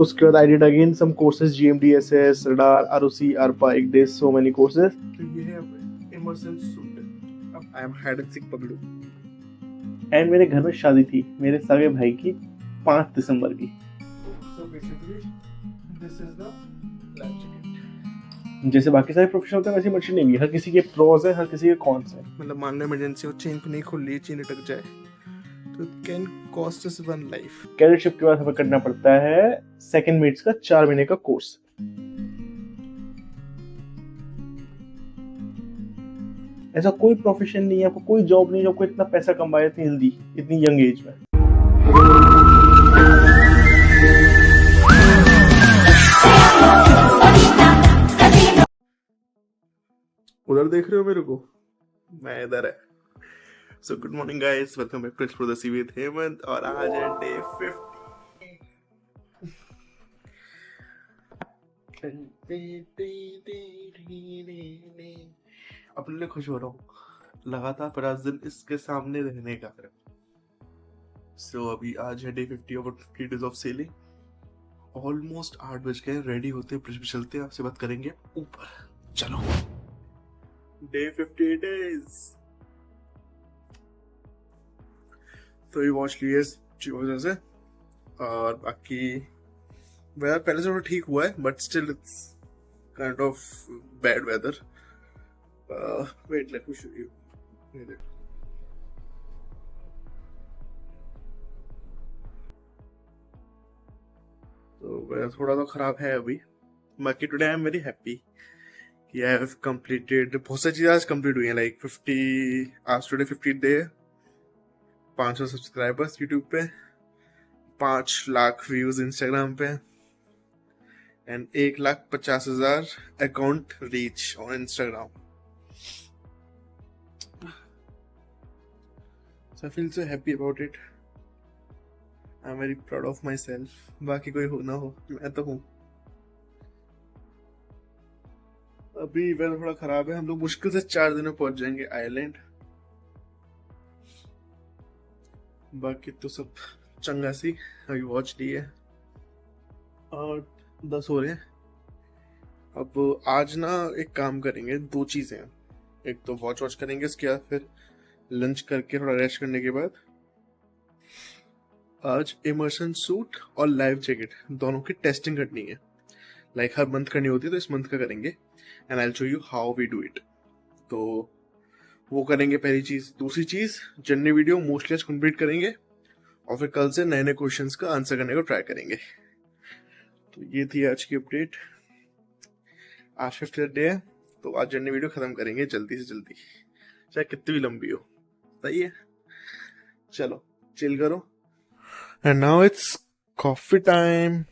उसके बाद I did again some courses GMDSS, radar, ROC, ARPA, एक डे सो मेनी कोर्सेज। तो ये है इमर्सन सूट। अब I am hide and seek Paglu. And मेरे घर में शादी थी मेरे सगे भाई की 5 दिसंबर की। So basically this is the life jacket। जैसे बाकी सारे प्रोफेशन होते हैं वैसे मशीन नहीं है, हर किसी के प्रोज है, हर किसी के कॉन्स है। मतलब मान लो इमरजेंसी हो, चेन को नहीं खुल रही, चेन अटक जाए तो it can cost us one life. Cadetship के बाद हमें करना पड़ता है सेकंड मेट्स का 4 महीने का कोर्स। ऐसा कोई प्रोफेशन नहीं है, आपको कोई जॉब नहीं जो आपको इतना पैसा कमाए इतनी जल्दी, इतनी यंग एज में। उधर देख रहे हो मेरे को, मैं इधर है। So good morning guys, welcome back to explore the sea with Hemant. और आज है डे 50। अपने लिए खुश हो रहा हूँ लगातार 50 दिन इसके सामने रहने का। सो अभी आज है डे 50 और 50 डेज ऑफ सेलिंग। ऑलमोस्ट 8 बज गए, रेडी होते ब्रिज पे चलते हैं, आपसे बात करेंगे ऊपर। चलो डे 50 डेज। तो ये वॉच लिए अच्छी वजह से, और बाकी वेदर पहले से थोड़ा ठीक हुआ है but still it's kind of bad weather. Wait let me show you. तो वेदर थोड़ा तो खराब है अभी, बाकी today I am very happy कि आई हैव कंप्लीटेड बहुत सारी चीज़ें आज कंप्लीट हुई हैं। लाइक 50 आज टुडे 50 डे, 500 सब्सक्राइबर्स यूट्यूब पे, 5 लाख व्यूज इंस्टाग्राम पे, and 1,50,000 account reach on Instagram. So I feel so happy about it. I'm very proud of myself. बाकी कोई हो ना हो, मैं तो हूँ। अभी वेदर थोड़ा खराब है, हम लोग मुश्किल से 4 दिन में पहुंच जाएंगे आइलैंड। बाकी तो सब चंगा सी। अभी वॉच ली है और 10 हो रहे हैं। अब आज ना एक काम करेंगे, 2 चीजें हैं। एक तो वॉच करेंगे, इसके बाद फिर लंच करके थोड़ा रेस्ट करने के बाद आज इमर्सन सूट और लाइफ जैकेट दोनों की टेस्टिंग करनी है। लाइक हर मंथ करनी होती है, तो इस मंथ का करेंगे and I will show you how we do it. तो वो करेंगे पहली चीज। दूसरी चीज, जर्नी वीडियो मोस्टली आज कंप्लीट करेंगे और फिर कल से नए नए क्वेश्चंस का आंसर करने को ट्राई करेंगे। तो ये थी आज की अपडेट। आज 50th डे है, तो आज जर्नी वीडियो खत्म करेंगे जल्दी से जल्दी, चाहे कितनी भी लंबी हो। सही है, चलो चिल करो। And now it's coffee time.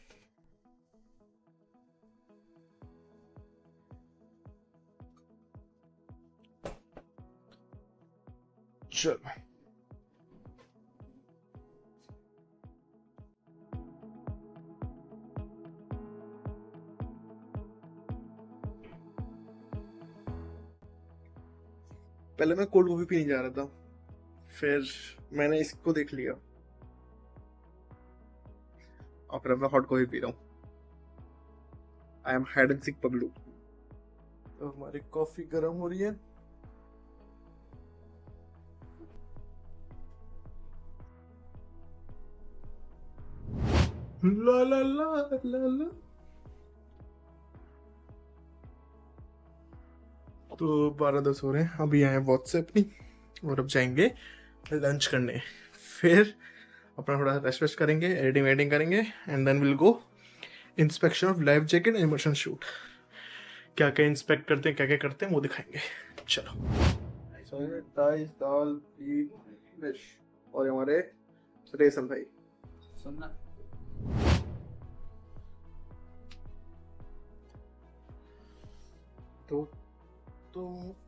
चलो पहले मैं कोल्ड कॉफी पीने जा रहा था, फिर मैंने इसको देख लिया और फिर मैं हॉट कॉफी पी रहा हूँ। I am hide and seek Paglu. तो हमारी कॉफी गर्म हो रही है। ला ला ला ला ला। तो 12-10 हो रहे हैं, अभी आए व्हाट्सएप नहीं, और अब जाएंगे लंच करने। फिर अपना थोड़ा रेस्ट करेंगे, एडिटिंग करेंगे and then will go inspection of life jacket and immersion suit. क्या क्या इंस्पेक्ट करते हैं, क्या क्या करते हैं वो दिखाएंगे। चलो राइस, दाल, फिश और हमारे रेशम भाई। सुनना तो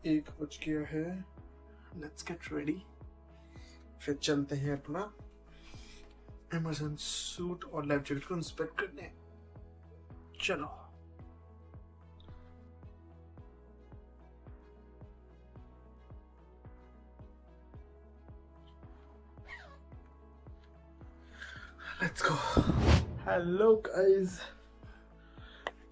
1 बज गया है। लेट्स गेट रेडी, फिर चलते हैं अपना इमर्सन सूट और लाइफ जैकेट को इंस्पेक्ट करने। चलो लेट्स गो। Hello guys.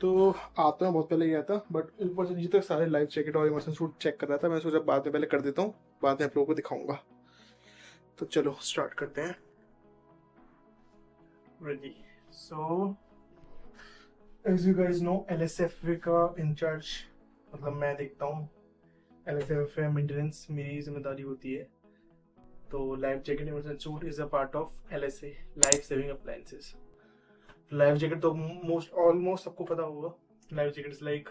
तो आता मैं बहुत पहले गया था, बट ऊपर से नीचे तक सारे लाइफ जैकेट और इमर्सन सूट चेक कर रहा था। मैं सोचा बाद में पहले कर देता हूँ, बाद में आप लोगों को दिखाऊंगा। तो चलो स्टार्ट करते हैं। Ready. So as you guys know, LSFA का इंचार्ज मतलब मैं देखता हूँ। एलएसएफए मेंटेनेंस मेरी जिम्मेदारी होती है। तो life jacket immersion suit is a part of LSA, life saving appliances. Life jacket तो मोस्ट ऑलमोस्ट सबको पता होगा। Life jacket is like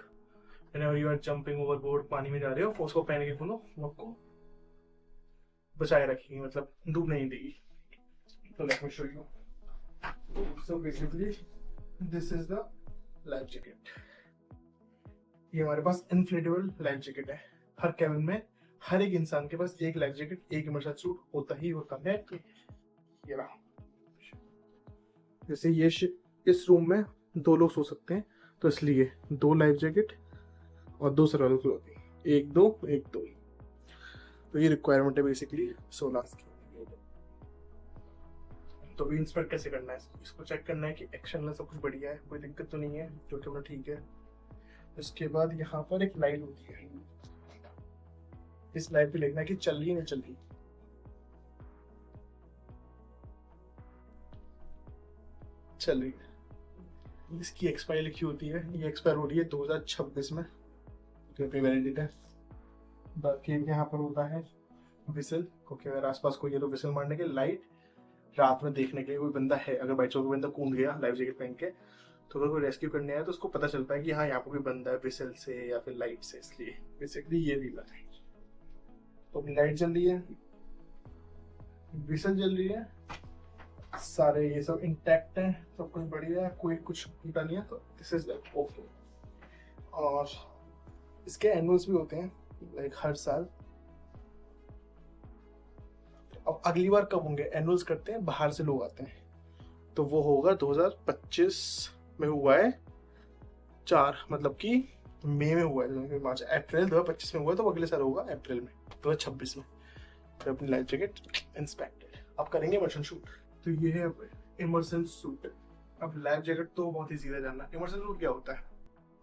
whenever you are jumping overboard, पानी में जा रहे हो, उसको पहन के खोलो, वो आपको बचाए रखेगी, मतलब डूबने नहीं देगी। तो late me show you. So basically this is the life jacket. ये हमारे पास इन्फ्लेटेबल लाइफ जैकेट है। हर कैबिन में हर एक इंसान के पास एक लाइफ जैकेट, एक इमर्शन सूट होता ही होता है। ये रहा। जैसे ये इस रूम में 2 लोग सो सकते हैं, तो इसलिए 2 लाइफ जैकेट और 2 सर्वाइवल क्लोथिंग, 1 2 1 2। तो ये रिक्वायरमेंट है बेसिकली सोलास की। तो भी इंस्पेक्ट कैसे करना है, इसको चेक करना है कि एक्शन में सब कुछ बढ़िया है, कोई दिक्कत तो नहीं है, जो कि अपना ठीक है। इसके बाद यहाँ पर एक लाइट होती है, इस लाइट पे देखना है कि चल रही है नहीं चल रही। चल रही है। इसकी एक्सपायरी लिखी होती है, ये एक्सपायर हो रही है 2026 में, वैलिडिटी है। बाकी यहाँ पर होता है विसल, क्योंकि अगर आसपास कोई है तो विसल मारने के, लाइट रात में देखने के लिए कोई बंदा है, अगर बाई चांस कोई बंदा कूद गया लाइफ जैकेट पहन के, तो अगर कोई रेस्क्यू करने आया तो उसको पता चल पाए कि हाँ यहाँ पर कोई बंदा है, विसल से या फिर लाइट से। इसलिए बेसिकली ये रीजन है। तो अपनी लाइट जल रही है, विसल जल रही है, सारे ये सब इंटैक्ट है, सब कुछ बढ़िया है, कोई कुछ टूटा नहीं है, तो दिस इज ओके। और इसके एनुअल्स भी होते हैं, लाइक हर साल। अब अगली बार कब होंगे एनुअल्स करते हैं, बाहर से लोग आते हैं, तो वो होगा 2025 में हुआ है 4, मतलब कि मई में हुआ है, मार्च अप्रैल 2025 में हुआ, तो अगले साल होगा अप्रैल में 2026 में। तो अपनी लाइफ जैकेट इंस्पेक्टेड। अब करेंगे इमर्शन शूट। तो ये है इमर्सन सूट। अब लाइफ जैकेट तो बहुत ही सीधा जानना। इमर्सन सूट क्या होता है?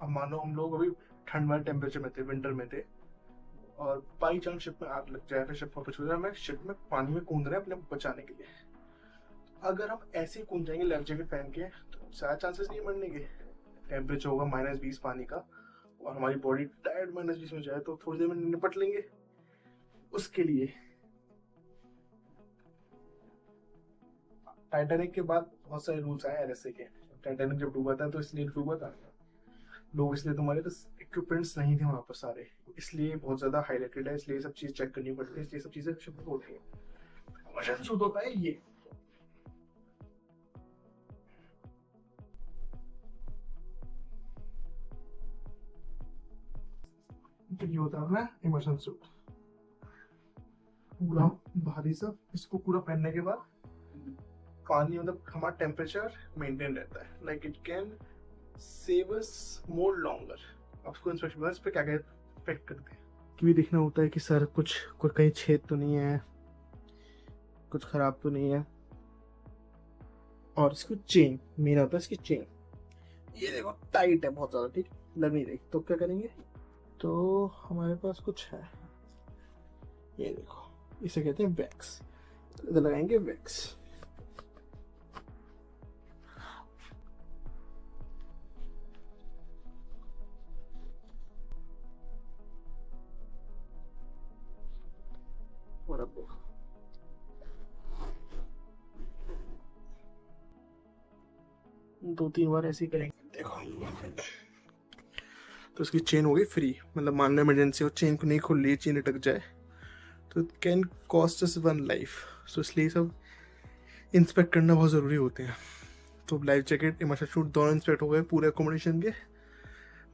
अब मानो हम लोग अभी ठंड वाले टेम्परेचर में थे, विंटर में थे, और बाई चांस शिप में आग लग जाए, फिर शिप वापस हो जाए, हमें शिप में पानी में कूद रहे हैं अपने बचाने के लिए। अगर हम ऐसे ही कूद जाएंगे लाइफ जैकेट पहन के, तो ज्यादा चांसेस नहीं मरने के। टेम्परेचर होगा -20 पानी का, और हमारी बॉडी टायर्ड -20 में जाए, तो थोड़ी देर में निपट लेंगे। उसके लिए टाइटैनिक के बाद बहुत सारे रूल्स आए एलएसए के। टाइटैनिक जब डूबा था तो इसलिए डूबा था, लोग इसलिए तुम्हारे पास इक्विपमेंट्स नहीं थे वहां पर सारे, इसलिए बहुत ज्यादा हाईलाइटेड है, इसलिए सब चीज चेक करनी पड़ती है, इसलिए सब चीजें शिफ्ट होती है। इमर्शन सूट होता है ये। तो ये होता है इमर्शन सूट, पूरा भारी सा। इसको पूरा पहनने के बाद पानी, मतलब हमारा टेम्परेचर मेंटेन रहता है, like it can save us more longer. आपको इंस्पेक्शन इस पे क्या क्या इफेक्ट करते हैं कि भी देखना होता है कि सर कुछ कहीं छेद तो नहीं है, कुछ खराब तो नहीं है। और इसको चेन मेन होता है, इसकी चेन ये देखो टाइट है बहुत ज्यादा, ठीक लग नहीं रही। तो क्या करेंगे, तो हमारे पास कुछ है, ये देखो, इसे कहते हैं वैक्स। तो इधर लगाएंगे वैक्स। और अब 2-3 बार ऐसे ही करेंगे, देखो। तो इसकी चेन हो गई फ्री, मतलब मान लो इमरजेंसी हो, चेन को नहीं खुल रही है, चेन अटक जाए, तो it can cost us 1 life. So इसलिए सब इंस्पेक्ट करना बहुत ज़रूरी होते हैं। तो लाइफ जैकेट इमर्शन सूट दोनों इंस्पेक्ट हो गए पूरे अकोमोडेशन के।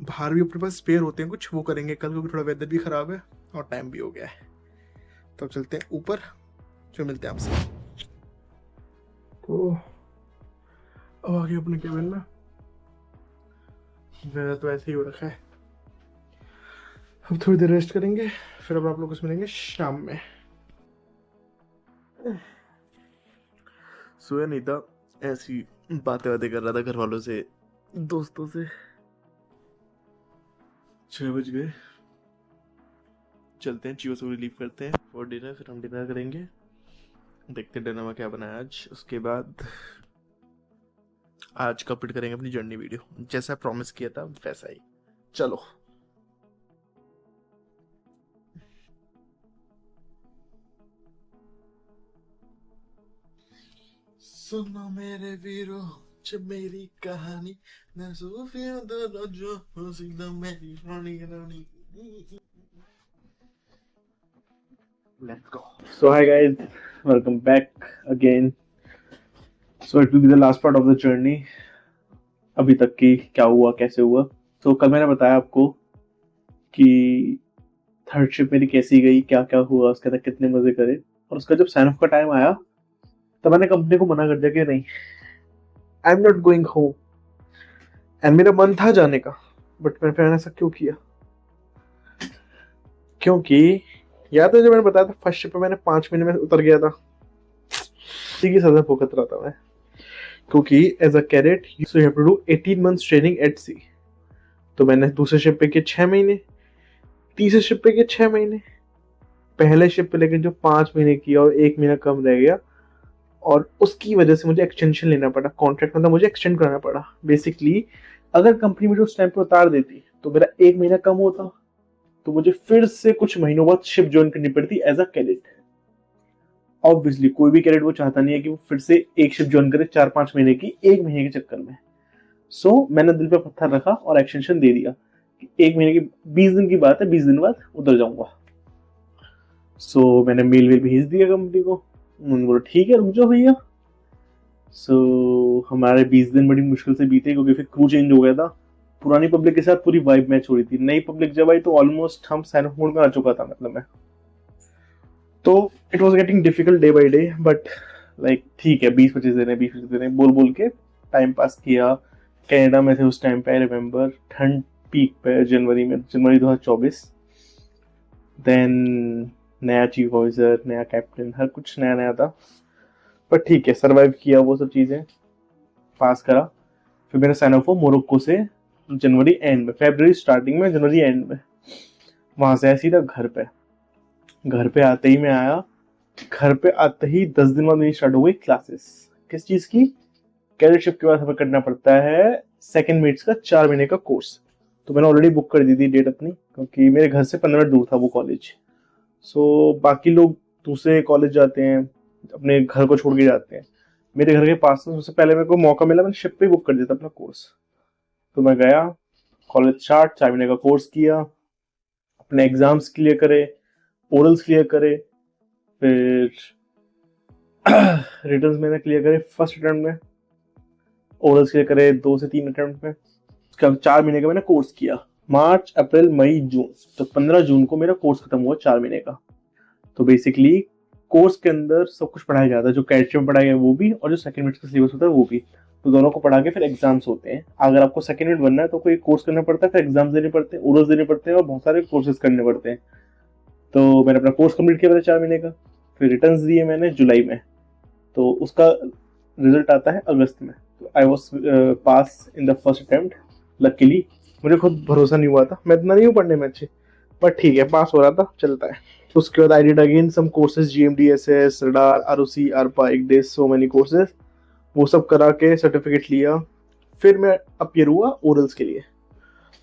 बाहर भी अपने पास स्पेयर होते हैं कुछ, वो करेंगे कल, क्योंकि थोड़ा वेदर भी ख़राब है और टाइम भी हो गया है। तो अब चलते हैं ऊपर, फिर मिलते हैं आपसे। तो अब आगे अपने केबिन में, वेदर तो ऐसे ही हो रखा है। अब थोड़ी देर रेस्ट करेंगे, फिर अब आप लोगों से मिलेंगे शाम में। सोया नहीं था, ऐसी बातें बातें कर रहा था घर वालों से, दोस्तों से। 6 बज गए। चलते हैं, चियो से रिलीव करते हैं और डिनर, फिर हम डिनर करेंगे। देखते हैं डिनर में क्या बनाया आज। उसके बाद आज कंप्लीट करेंगे अपनी जर्नी वीडियो, जैसा प्रॉमिस किया था वैसा ही। चलो। सुनो मेरे वीरो, जब मेरी कहानी न सूफियों दो जो हो सीधा मेरी रानी रानी। Let's go. So hi guys, welcome back again. So it will be the last part of the journey. अभी तक की क्या हुआ, कैसे हुआ। तो कल मैंने बताया आपको कि थर्ड शिप मेरी कैसी गई, क्या क्या हुआ, उसके अंदर कितने मजे करे। और उसका जब साइन ऑफ का टाइम आया तब मैंने कंपनी को मना कर दिया कि नहीं, आई am not going home. And मेरा मन था जाने का, बट मैंने ऐसा क्यों किया? क्योंकि याद है जब मैंने बताया था फर्स्ट शिप पे मैंने 5 महीने में उतर गया था, उसी की सजा भुगत रहा था मैं। क्योंकि as a cadet so you have to do 18 months training at sea. तो मैंने दूसरे शिप पे किए 6 महीने, तीसरे शिप पे किए 6 महीने, पहले शिप पे लेकिन जो 5 महीने किया और 1 महीना कम रह गया, और उसकी वजह से मुझे एक्सटेंशन लेना पड़ा कॉन्ट्रैक्ट, मतलब मुझे एक्सटेंड करना पड़ा। बेसिकली अगर कंपनी मुझे उस टाइम पे उतार देती तो मेरा 1 महीना कम होता, तो मुझे फिर से कुछ महीनों बाद शिप ज्वाइन करनी पड़ती एज अ कैडेट। ऑब्वियसली कोई भी कैडेट वो चाहता नहीं है कि वो फिर से एक शिप ज्वाइन करे 4-5 महीने की 1 महीने के चक्कर में। सो मैंने दिल पे पत्थर रखा और एक्सटेंशन दे दिया कि 1 महीने की 20 दिन की बात है, 20 दिन बाद उधर जाऊंगा। मैंने मेल वेल भेज दिया कंपनी को, उन्होंने बोला ठीक है रुक जाओ भैया। हमारे 20 दिन बड़ी मुश्किल से बीते क्योंकि फिर क्रू चेंज हो गया था। पुरानी पब्लिक के साथ पूरी वाइब मैच हो रही थी, नई पब्लिक जब आई तो ऑलमोस्ट हम साइन ऑफ मोड में आ चुका था, मतलब मैं। तो it was getting difficult day by day, but like ठीक है, 20-25 दिन है, 20-25 दिन है बोल बोल के टाइम पास किया। कनाडा में थे उस टाइम पे, आई रिमेम्बर ठंड पीक पे, जनवरी में, जनवरी 2024। देन नया चीफ ऑफिसर, नया कैप्टन, हर कुछ नया नया था। पर ठीक है, सरवाइव किया वो सब चीजें, पास करा। फिर मेरा साइन ऑफ हुआ मोरक्को से जनवरी एंड में, फेब्रवरी स्टार्टिंग में, जनवरी एंड में। वहां से आया सीधा घर पे। घर पे आते ही मैं आया, घर पे आते ही 10 दिन बाद मेरी स्टार्ट हो गई क्लासेस। किस चीज की? कैडेटशिप के बाद हमें करना पड़ता है सेकंड मेट्स का 4 महीने का कोर्स। तो मैंने ऑलरेडी बुक कर दी थी डेट अपनी, क्योंकि मेरे घर से 15 मिनट दूर था वो कॉलेज। बाकी लोग दूसरे कॉलेज जाते हैं, अपने घर को छोड़ के जाते हैं, मेरे घर के पास में सबसे पहले मेरे को मौका मिला, मैंने शिप पे बुक कर दिया था अपना कोर्स। तो मैं गया, कॉलेज स्टार्ट, 4 महीने का कोर्स किया, अपने एग्जाम्स क्लियर करे, ओरल्स क्लियर करे, फिर रिटर्न्स मैंने क्लियर करे फर्स्ट अटेम्प्ट में, ओरल्स क्लियर करे 2 से 3 अटेम्प्ट में। उसके बाद 4 महीने का मैंने कोर्स किया, मार्च अप्रैल मई जून। तो 15 जून को मेरा कोर्स खत्म हुआ 4 महीने का। तो बेसिकली कोर्स के अंदर सब कुछ पढ़ाया जाता है, जो कैडेटशिप में पढ़ाया गया वो भी, और जो सेकंड मिनट का सिलेबस होता है वो भी। तो दोनों को पढ़ा के फिर एग्जाम्स होते हैं। अगर आपको सेकंड मिनट बनना है तो कोई कोर्स करना पड़ता है, फिर एग्जाम्स देने पड़ते हैं, ओरल्स देने पड़ते हैं, और बहुत सारे कोर्सेज करने पड़ते हैं। तो मैंने अपना कोर्स कंप्लीट किया पहले 4 महीने का, फिर रिटर्न्स दिए मैंने जुलाई में। तो उसका रिजल्ट आता है अगस्त में। तो I was pass in the first attempt luckily. मुझे खुद भरोसा नहीं हुआ था, मैं इतना नहीं हूँ पढ़ने में अच्छे, बट ठीक है, पास हो रहा था, चलता है। उसके बाद I did again some courses, GMDSS, radar, ROC, ARPA, एक डे, सो मेनी कोर्सेज। वो सब करा के सर्टिफिकेट लिया। फिर मैं अपियर हुआ ओरल्स के लिए।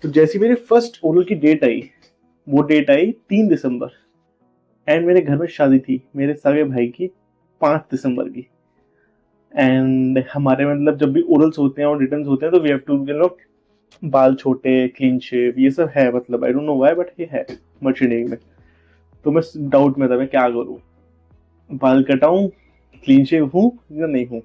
तो जैसी मेरी फर्स्ट ओरल की डेट आई, वो डेट आई 3 दिसंबर। एंड मेरे घर में शादी थी मेरे सगे भाई की 5 दिसंबर की। एंड हमारे मतलब जब भी ओरल्स होते हैं और रिटर्न्स होते हैं तो वी हैव टू बाल छोटे, क्लीन शेव, ये सब है, मतलब I don't know why but ये है मर्चेंडिंग में। तो मैं डाउट में था मैं क्या करूं, बाल कटाऊं, क्लीन शेव हूं या नहीं हूं।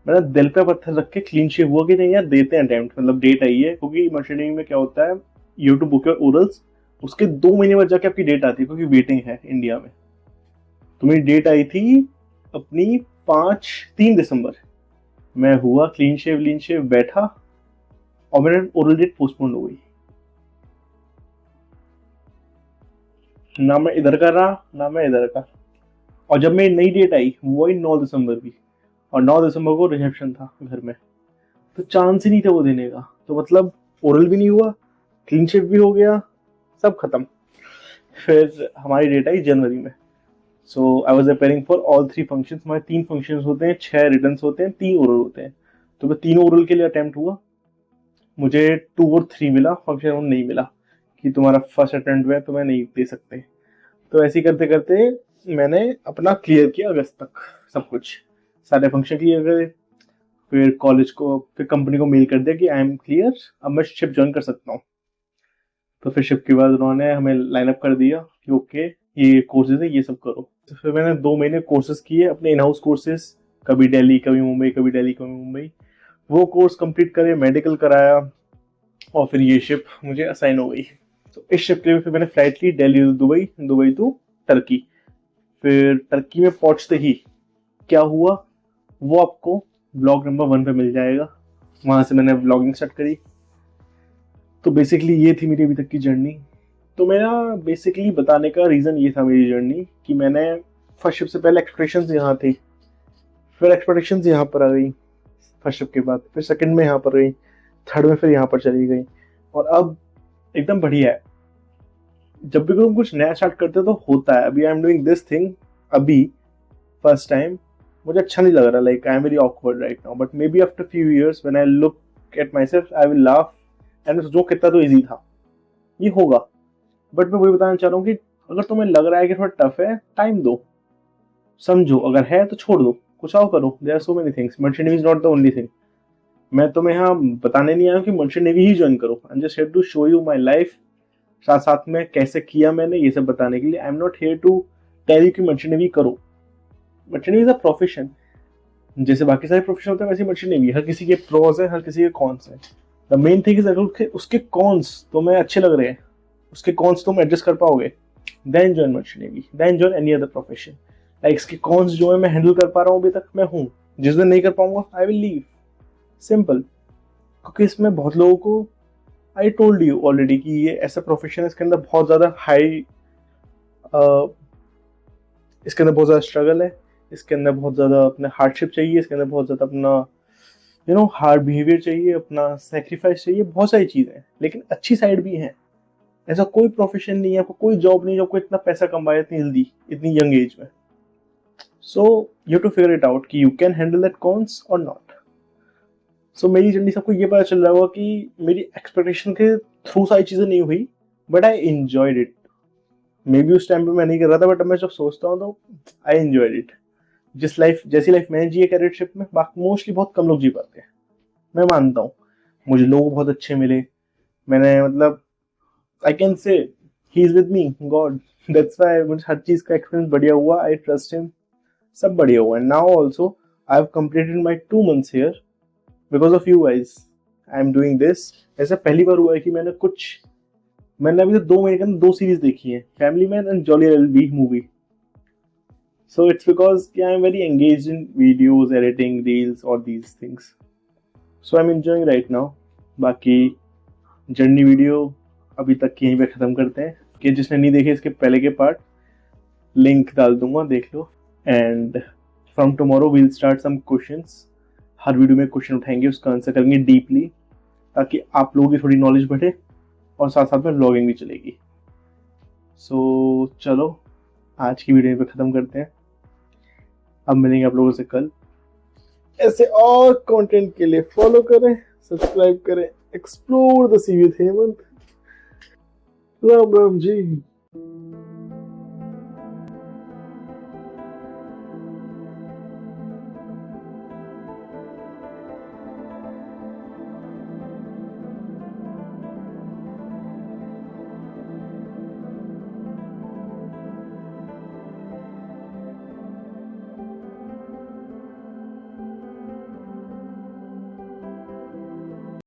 मैंने दिल पे पत्थर रख के क्लीन शेव हुआ कि नहीं यार, देते हैं अटेम्प्ट, मतलब डेट आई है। क्योंकि मर्चेंडिंग में क्या होता है, you to book your orals, उसके 2 महीने बाद जाके आपकी डेट आती है, क्योंकि वेटिंग है इंडिया में। तो मेरी डेट आई थी अपनी 3 दिसंबर। मैं हुआ क्लीन शेव, लीन शेव, बैठा, और मेरा ओरल डेट पोस्टपोन हो गई। ना मैं इधर का रहा ना मैं इधर का। और जब मेरी नई डेट आई वो आई 9 दिसंबर की, और 9 दिसंबर को रिसेप्शन था घर में, तो चांस ही नहीं था वो देने का। तो मतलब ओरल भी नहीं हुआ, क्लीन शेव भी हो गया, सब खत्म। फिर हमारी डेट आई जनवरी में। So I was appearing for all 3 functions. हमारे 3 फंक्शंस होते हैं, 6 रिटर्न्स होते हैं, 3 ओरल होते हैं। तो मैं 3 ओरल के लिए अटेम्प्ट हुआ, मुझे 2 और 3 मिला, फंक्शन 1 नहीं मिला कि तुम्हारा फर्स्ट अटेम्प्ट में तुम्हें नहीं दे सकते। तो ऐसे ही करते करते मैंने अपना क्लियर किया अगस्त तक सब कुछ, सारे फंक्शन क्लियर करे। फिर कॉलेज को, फिर कंपनी को मेल कर दिया कि आई एम क्लियर, अब मैं शिप ज्वाइन कर सकता हूँ। तो फिर शिप के बाद उन्होंने हमें लाइन अप कर दिया कि ओके ये कोर्सेज है, ये सब करो। तो फिर मैंने 2 महीने कोर्सेज किए अपने इन हाउस कोर्सेज, कभी दिल्ली कभी मुंबई, कभी दिल्ली कभी मुंबई। वो कोर्स कंप्लीट करे, मेडिकल कराया, और फिर ये शिप मुझे असाइन हो गई। तो इस शिप के लिए फिर मैंने फ्लाइट ली Delhi to Dubai, Dubai to Turkey. फिर टर्की में पहुंचते ही क्या हुआ वो आपको ब्लॉग नंबर 1 पे मिल जाएगा। वहां से मैंने ब्लॉगिंग स्टार्ट करी। तो बेसिकली ये थी मेरी अभी तक की जर्नी। तो मेरा बेसिकली बताने का रीज़न ये था मेरी जर्नी कि मैंने फर्स्ट शिप से पहले एक्सपेक्टेशंस यहाँ थी, फिर एक्सपेक्टेशंस यहाँ पर आ गई फर्स्ट शिप के बाद, फिर सेकंड में यहाँ पर गई, थर्ड में फिर यहाँ पर चली गई, और अब एकदम बढ़िया है। जब भी तुम कुछ नया स्टार्ट करते हो तो होता है, अभी I am doing this thing, अभी फर्स्ट टाइम मुझे अच्छा नहीं लग रहा, like I am very awkward right now, but may be after few years when I look at my self I will laugh and जो कितना तो ईजी था, ये होगा। बट मैं वही बताना चाह रहा हूँ कि अगर तुम्हें लग रहा है कि थोड़ा टफ है, टाइम दो, समझो, अगर है तो छोड़ दो, कुछ और करो। There are so many things, merchant navy is not the only thing. मैं तुम्हें यहाँ बताने नहीं आया हूँ कि मर्चेंट नेवी ही ज्वाइन करो, I am just here to show you my life, साथ साथ में कैसे किया मैंने ये सब बताने के लिए। I am not here to tell you कि मर्चेंट नेवी करो। Merchant navy is a profession, जैसे बाकी सारे प्रोफेशन होते हैं वैसे मर्चेंट नेवी, हर किसी के प्रोज है, हर किसी के कॉन्स है। द मेन थिंग इज अगर उसके कॉन्स तुम्हें अच्छे लग रहे हैं, उसके कॉन्स तुम एडजस्ट कर पाओगे, then join merchant navy, then join any other profession. Like इसके कॉन्स जो है मैं हैंडल कर पा रहा हूँ अभी तक, मैं हूँ, जिस दिन नहीं कर पाऊंगा आई विल लीव, सिंपल। क्योंकि इसमें बहुत लोगों को, आई टोल्ड यू ऑलरेडी कि ये ऐसा प्रोफेशन है, इसके अंदर बहुत ज़्यादा हाई, इसके अंदर बहुत ज़्यादा स्ट्रगल है, इसके अंदर बहुत ज़्यादा अपने हार्डशिप चाहिए, इसके अंदर बहुत ज़्यादा अपना हार्ड बिहेवियर चाहिए, अपना सेक्रीफाइस चाहिए, बहुत सारी चीज़ें हैं, लेकिन अच्छी साइड भी है। ऐसा कोई प्रोफेशन नहीं है, आपको कोई जॉब नहीं है जो आपको इतना पैसा कमाए इतनी जल्दी, इतनी यंग एज में। So you to figure it out कि you can handle that cons और नॉट। सो मेरी जर्नी सबको ये पता चल रहा होगा कि मेरी एक्सपेक्टेशन के थ्रू सारी चीज़ें नहीं हुई, but I enjoyed it. May be उस टाइम पे मैं नहीं कर रहा था, बट अब मैं जब सोचता हूँ तो आई एंजॉयड इट। जैसी लाइफ मैंने जी है कैडेटशिप में, बाकी मोस्टली बहुत कम लोग जी पाते हैं, मैं मानता हूँ। मुझे लोग बहुत अच्छे मिले, मैंने मतलब I can say he is with me, God, that's why मुझे हर चीज का एक्सपीरियंस बढ़िया हुआ, आई ट्रस्ट हिम, सब बढ़िया हुआ। And now also I have completed my 2 months here because of you guys. I am doing this. ऐसा पहली बार हुआ है कि मैंने अभी तक 2 महीने के अंदर 2 सीरीज देखी है, family man and jolly LLB movie. So it's because I'm very engaged in videos, editing, reels, or these things. So I'm enjoying right now. बाकी जर्नी वीडियो अभी तक यहीं पे ख़त्म करते हैं, कि जिसने नहीं देखे इसके पहले के पार्ट लिंक डाल दूंगा, देख लो। And from tomorrow we'll start some questions. हर वीडियो में क्वेश्चन उठाएंगे, उसका आंसर करेंगे डीपली, ताकि आप लोगों की थोड़ी नॉलेज बढ़े और साथ साथ में व्लॉगिंग भी चलेगी। सो चलो आज की वीडियो पे ख़त्म करते हैं, अब मिलेंगे आप लोगों से कल। ऐसे और कंटेंट के लिए फॉलो करें, सब्सक्राइब करें, explore the sea with Hemant. Ram Ram ji.